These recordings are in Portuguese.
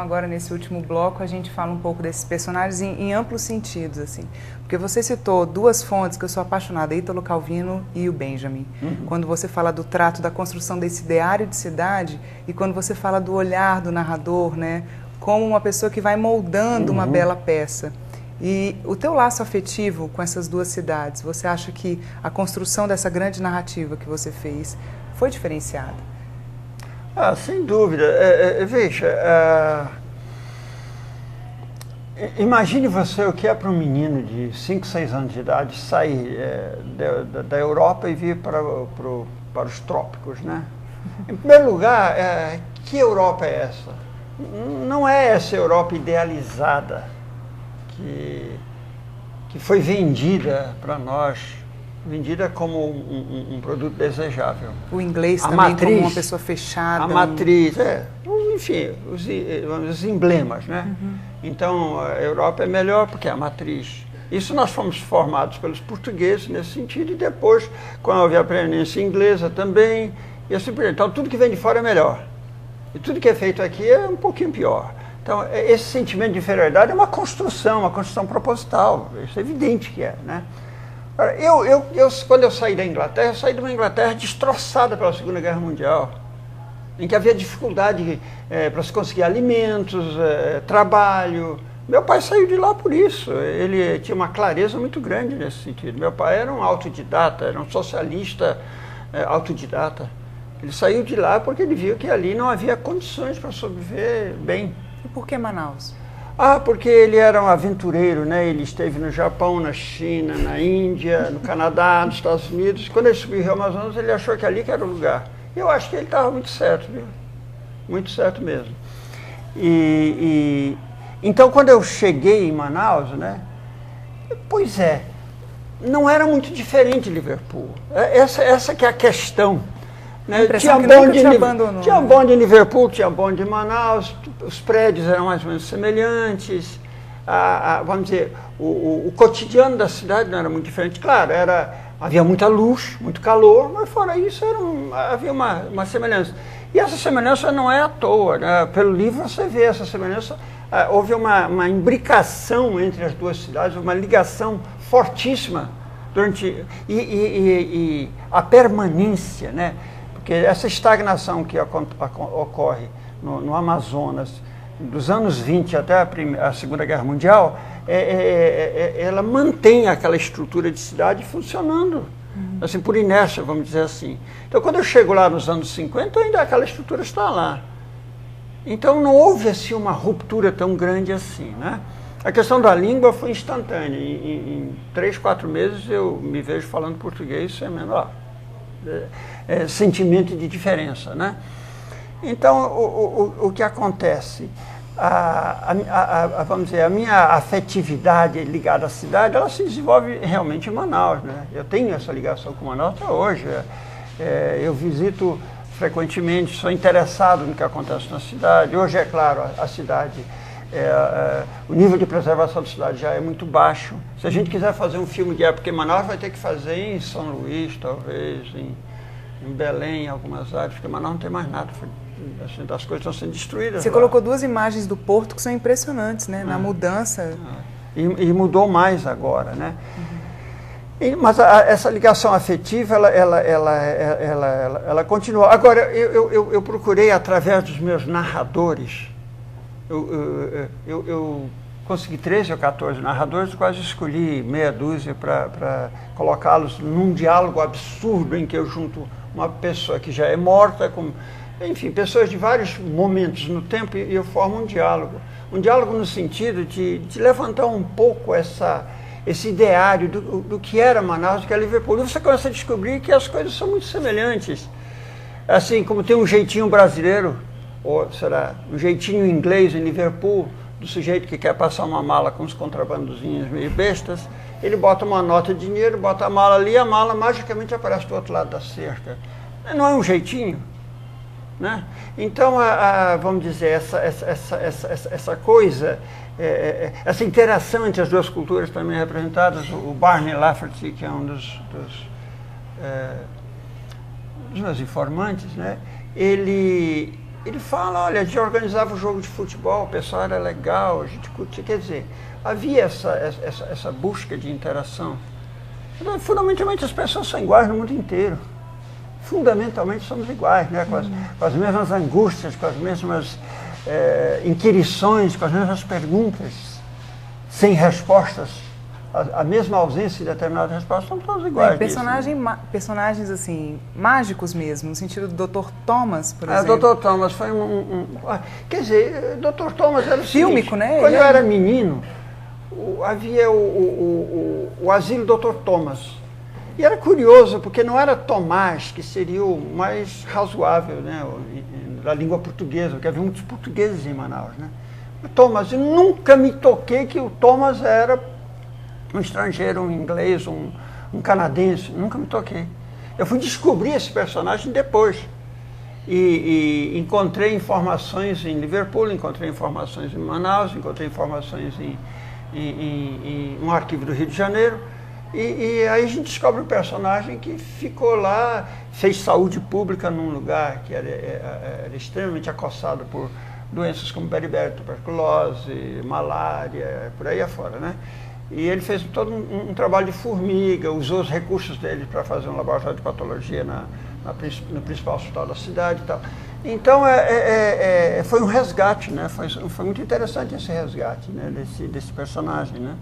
agora nesse último bloco, a gente fala um pouco desses personagens em amplos sentidos, assim. Porque você citou duas fontes que eu sou apaixonada, Ítalo Calvino e o Benjamin. Quando você fala do trato, da construção desse ideário de cidade, e quando você fala do olhar do narrador, né, como uma pessoa que vai moldando uma bela peça. E o teu laço afetivo com essas duas cidades, você acha que a construção dessa grande narrativa que você fez foi diferenciada? Sem dúvida. Veja, imagine você o que é para um menino de 5, 6 anos de idade sair da Europa e vir para os trópicos, né? Em primeiro lugar, que Europa é essa? Não é essa Europa idealizada que foi vendida para nós, vendida como um produto desejável. O inglês também como uma pessoa fechada. A matriz, enfim, os emblemas, né? Então, a Europa é melhor porque é a matriz. Isso nós fomos formados pelos portugueses nesse sentido, e depois, quando houve a preeminência inglesa também, e assim por diante. Então, tudo que vem de fora é melhor. E tudo que é feito aqui é um pouquinho pior. Então, esse sentimento de inferioridade é uma construção proposital. Isso é evidente que é, né? Quando eu saí da Inglaterra, eu saí de uma Inglaterra destroçada pela Segunda Guerra Mundial, em que havia dificuldade para se conseguir alimentos, trabalho. Meu pai saiu de lá por isso. Ele tinha uma clareza muito grande nesse sentido. Meu pai era um autodidata, era um socialista autodidata. Ele saiu de lá porque ele viu que ali não havia condições para sobreviver bem. E por que Manaus? Porque ele era um aventureiro, né? Ele esteve no Japão, na China, na Índia, no Canadá, nos Estados Unidos. Quando ele subiu o Rio Amazonas, ele achou que ali que era o lugar. E eu acho que ele estava muito certo, viu? Muito certo mesmo. Então, quando eu cheguei em Manaus, né? Pois não era muito diferente de Liverpool. Essa que é a questão. Né? Tinha um bonde em Liverpool, tinha um bonde em Manaus, os prédios eram mais ou menos semelhantes, vamos dizer, o cotidiano da cidade não era muito diferente. Claro, havia muita luz, muito calor, mas fora isso havia uma semelhança. E essa semelhança não é à toa, né? Pelo livro você vê essa semelhança, houve uma imbricação entre as duas cidades, uma ligação fortíssima e a permanência, né? Porque essa estagnação que ocorre no Amazonas, dos anos 20 até a Segunda Guerra Mundial, ela mantém aquela estrutura de cidade funcionando, assim, por inércia, vamos dizer assim. Então, quando eu chego lá nos anos 50, ainda aquela estrutura está lá. Então, não houve assim uma ruptura tão grande assim, né? A questão da língua foi instantânea. Em 3, 4 meses eu me vejo falando português sem menor sentimento de diferença, né? Então, o que acontece? Vamos dizer, a minha afetividade ligada à cidade, ela se desenvolve realmente em Manaus, né? Eu tenho essa ligação com Manaus até hoje. Eu visito frequentemente, sou interessado no que acontece na cidade. Hoje, é claro, a cidade, o nível de preservação da cidade já é muito baixo. Se a gente quiser fazer um filme de época em Manaus, vai ter que fazer em São Luís, talvez, em Belém, em algumas áreas, porque Manaus não tem mais nada. Assim, as coisas estão sendo destruídas. Você colocou duas imagens do Porto que são impressionantes, né? Na mudança. E mudou mais agora, né? Mas essa ligação afetiva, ela continua. Agora, eu procurei, através dos meus narradores, eu consegui 13 ou 14 narradores, quase escolhi meia dúzia para colocá-los num diálogo absurdo em que eu junto uma pessoa que já é morta, enfim, pessoas de vários momentos no tempo, e eu formo um diálogo. Um diálogo no sentido de levantar um pouco esse ideário do que era Manaus, do que era Liverpool. E você começa a descobrir que as coisas são muito semelhantes. Assim como tem um jeitinho brasileiro, ou será um jeitinho inglês em Liverpool, do sujeito que quer passar uma mala com uns contrabandozinhos meio bestas, ele bota uma nota de dinheiro, bota a mala ali, e a mala magicamente aparece do outro lado da cerca. Não é um jeitinho, né? Então, vamos dizer, essa coisa, essa interação entre as duas culturas também representadas. O Barney Lafferty, que é um dos meus informantes, né? Ele ele fala, olha, a gente organizava o jogo de futebol, o pessoal era legal, a gente curtia, quer dizer, havia essa busca de interação. Fundamentalmente as pessoas são iguais no mundo inteiro. Fundamentalmente somos iguais, né? Com as mesmas angústias, com as mesmas inquirições, com as mesmas perguntas, sem respostas. A mesma ausência de determinadas respostas, somos todos iguais. Personagens assim, mágicos mesmo, no sentido do Dr. Thomas, por exemplo. O Dr. Thomas foi quer dizer, Dr. Thomas era o fílmico, seguinte, né? Quando eu era menino, havia o asilo Dr. Thomas. E era curioso, porque não era Tomás, que seria o mais razoável, né, da língua portuguesa, porque havia muitos portugueses em Manaus, né? Thomas, eu nunca me toquei que o Thomas era um estrangeiro, um inglês, um canadense, nunca me toquei. Eu fui descobrir esse personagem depois. E encontrei informações em Liverpool, encontrei informações em Manaus, encontrei informações em um arquivo do Rio de Janeiro. E aí a gente descobre um personagem que ficou lá, fez saúde pública num lugar que era extremamente acossado por doenças como beriberi, tuberculose, malária, por aí afora, né? E ele fez todo um trabalho de formiga, usou os recursos dele para fazer um laboratório de patologia no principal hospital da cidade e tal. Então foi um resgate, né? Foi muito interessante esse resgate, né? desse personagem, né?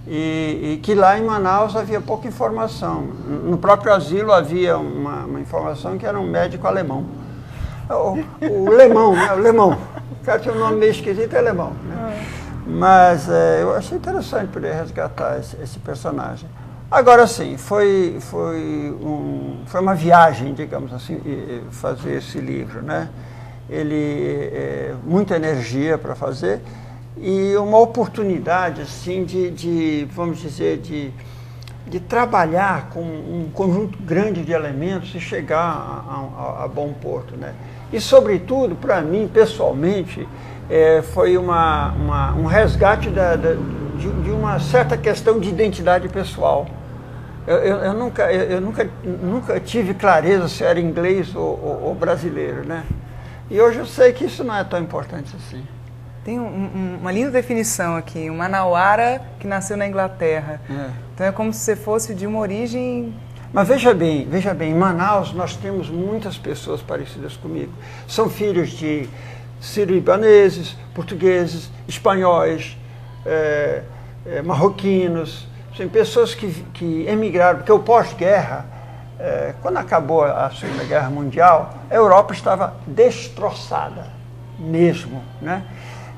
E que lá em Manaus havia pouca informação. No próprio asilo havia uma informação que era um médico alemão. O Lemão, né? O Lemão. O cara tinha um nome meio esquisito, é Lemão, né? Mas eu achei interessante poder resgatar esse personagem. Agora sim, foi uma viagem, digamos assim, fazer esse livro, né? Muita energia para fazer e uma oportunidade assim vamos dizer, de trabalhar com um conjunto grande de elementos e chegar a bom porto, né? E sobretudo, para mim, pessoalmente, foi um resgate de uma certa questão de identidade pessoal. Eu nunca tive clareza se era inglês ou brasileiro, né? E hoje eu sei que isso não é tão importante assim. Tem uma linda definição aqui, um manauara que nasceu na Inglaterra. Então é como se você fosse de uma origem... Mas veja bem, em Manaus nós temos muitas pessoas parecidas comigo. São filhos de sírio-libaneses, portugueses, espanhóis, marroquinos, pessoas que emigraram, porque o pós-guerra, quando acabou a Segunda Guerra Mundial, a Europa estava destroçada mesmo, né?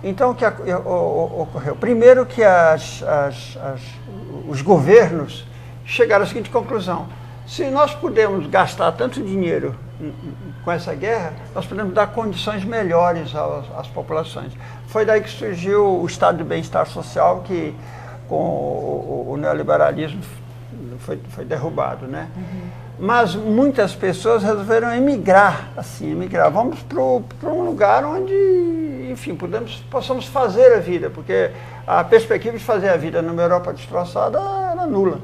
Então o que ocorreu? Primeiro que os governos chegaram à seguinte conclusão: se nós pudermos gastar tanto dinheiro com essa guerra, nós podemos dar condições melhores às populações. Foi daí que surgiu o estado de bem-estar social, que com o neoliberalismo foi derrubado, né? Mas muitas pessoas resolveram emigrar. Vamos para um lugar onde, enfim, possamos fazer a vida, porque a perspectiva de fazer a vida numa Europa destroçada era nula.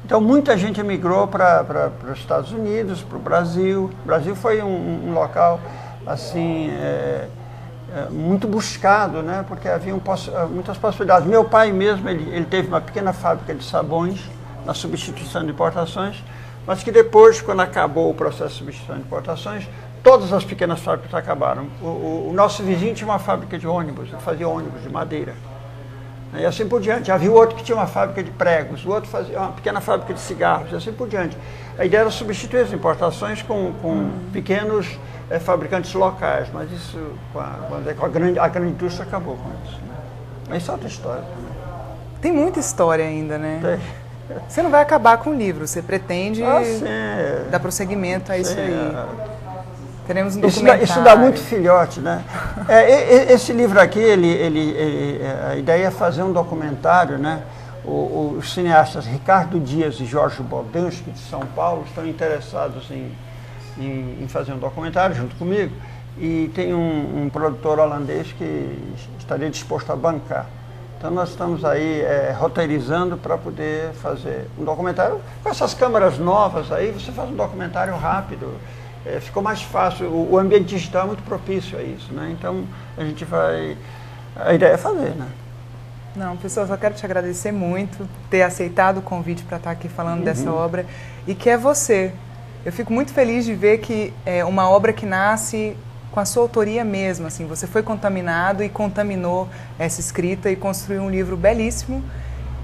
Então muita gente emigrou para os Estados Unidos, para o Brasil. O Brasil foi um local assim muito buscado, né? Porque havia muitas possibilidades. Meu pai mesmo, ele teve uma pequena fábrica de sabões na substituição de importações, mas que depois, quando acabou o processo de substituição de importações, todas as pequenas fábricas acabaram. O nosso vizinho tinha uma fábrica de ônibus, ele fazia ônibus de madeira. E assim por diante. Havia outro que tinha uma fábrica de pregos, o outro fazia uma pequena fábrica de cigarros, e assim por diante. A ideia era substituir as importações com pequenos fabricantes locais, mas isso, a grande indústria acabou com isso, né? Mas isso é outra história também. Tem muita história ainda, né? Tem. Você não vai acabar com o livro, você pretende dar prosseguimento a isso aí. Teremos um documentário. Isso dá muito filhote, né? Esse livro aqui, a ideia é fazer um documentário, né? Os cineastas Ricardo Dias e Jorge Bodansky, de São Paulo, estão interessados em fazer um documentário junto comigo, e tem um produtor holandês que estaria disposto a bancar. Então nós estamos aí roteirizando para poder fazer um documentário. Com essas câmeras novas aí, você faz um documentário rápido ficou mais fácil, o ambiente digital é muito propício a isso, né? Então a gente vai, a ideia é fazer, né? Não, pessoal, só quero te agradecer muito ter aceitado o convite para estar aqui falando dessa obra e que é você. Eu fico muito feliz de ver que é uma obra que nasce com a sua autoria mesmo, assim, você foi contaminado e contaminou essa escrita e construiu um livro belíssimo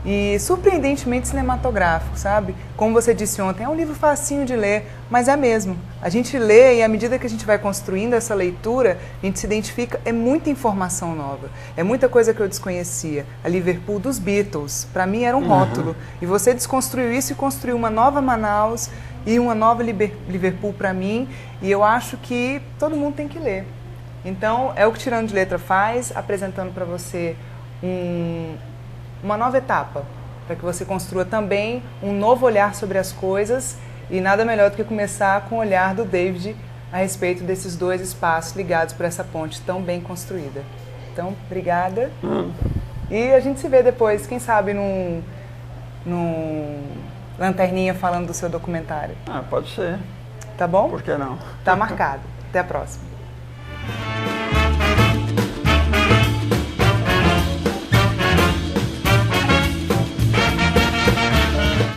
e surpreendentemente cinematográfico, sabe? Como você disse ontem, é um livro facinho de ler, mas é mesmo. A gente lê e à medida que a gente vai construindo essa leitura, a gente se identifica, é muita informação nova, é muita coisa que eu desconhecia. A Liverpool dos Beatles, para mim era um rótulo, e você desconstruiu isso e construiu uma nova Manaus e uma nova Liverpool para mim, e eu acho que todo mundo tem que ler. Então, é o que Tirando de Letra faz, apresentando para você uma nova etapa, para que você construa também um novo olhar sobre as coisas, e nada melhor do que começar com o olhar do David a respeito desses dois espaços ligados por essa ponte tão bem construída. Então, obrigada. E a gente se vê depois, quem sabe num Lanterninha falando do seu documentário. Pode ser. Tá bom? Por que não? Tá marcado. Até a próxima.